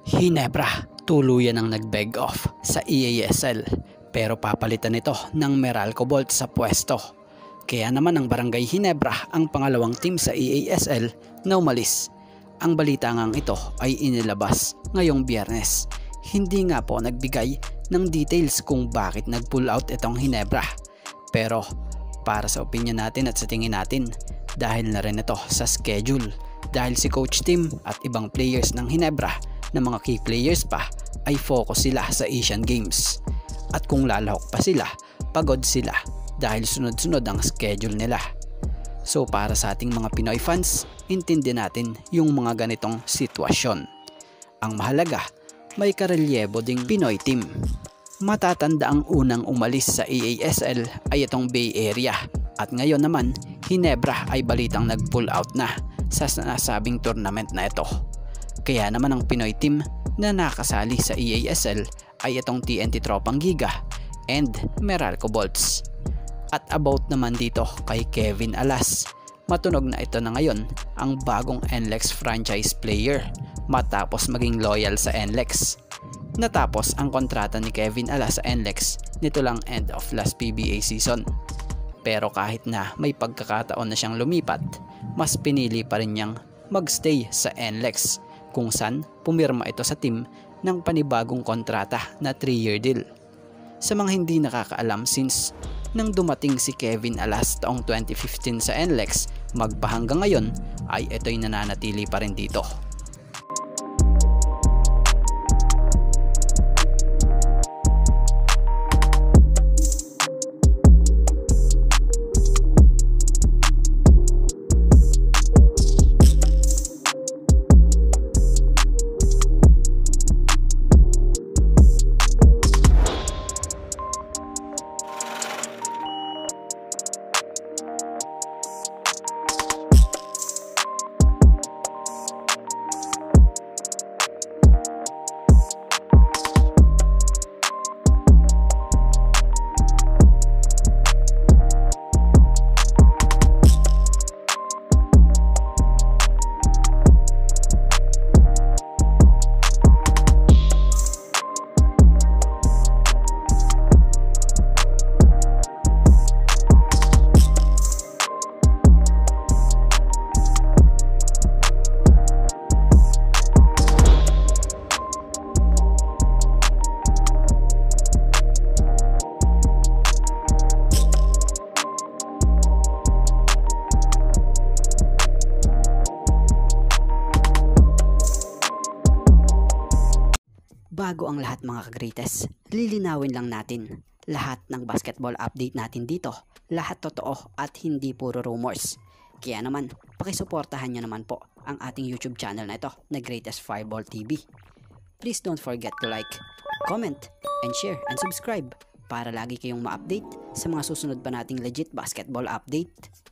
Ginebra tuluyan ang nag-beg off sa EASL pero papalitan nito ng Meralco Bolt sa pwesto. Kaya naman ang Barangay Ginebra ang pangalawang team sa EASL na umalis. Ang balita ngang ito ay inilabas ngayong Biyernes. Hindi nga po nagbigay ng details kung bakit nag-pull out itong Ginebra. Pero para sa opinion natin at sa tingin natin, dahil na rin ito sa schedule. Dahil si Coach Tim at ibang players ng Ginebra na mga key players pa ay focus sila sa Asian Games. At kung lalahok pa sila, pagod sila dahil sunod-sunod ang schedule nila. So para sa ating mga Pinoy fans, intindi natin yung mga ganitong sitwasyon. Ang mahalaga, may karelyebo ding Pinoy team. Matatanda ang unang umalis sa EASL ay itong Bay Area at ngayon naman Ginebra ay balitang nag-pull out na sa nasabing tournament na ito. Kaya naman ang Pinoy team na nakasali sa EASL ay itong TNT Tropang Giga and Meralco Bolts. At about naman dito kay Kevin Alas, matunog na ito na ngayon ang bagong NLEX franchise player matapos maging loyal sa NLEX. Natapos ang kontrata ni Kevin Alas sa NLEX nito lang end of last PBA season. Pero kahit na may pagkakataon na siyang lumipat, mas pinili pa rin niyang magstay sa NLEX kung saan pumirma ito sa team ng panibagong kontrata na 3-year deal. Sa mga hindi nakakaalam, since nang dumating si Kevin Alas taong 2015 sa NLEX magpahanggang ngayon ay ito'y nananatili pa rin dito. Bago ang lahat mga ka-greatest, lilinawin lang natin lahat ng basketball update natin dito. Lahat totoo at hindi puro rumors. Kaya naman, pakisuportahan nyo naman po ang ating YouTube channel na ito na Greatest Fireball TV. Please don't forget to like, comment, and share and subscribe para lagi kayong ma-update sa mga susunod pa nating legit basketball update.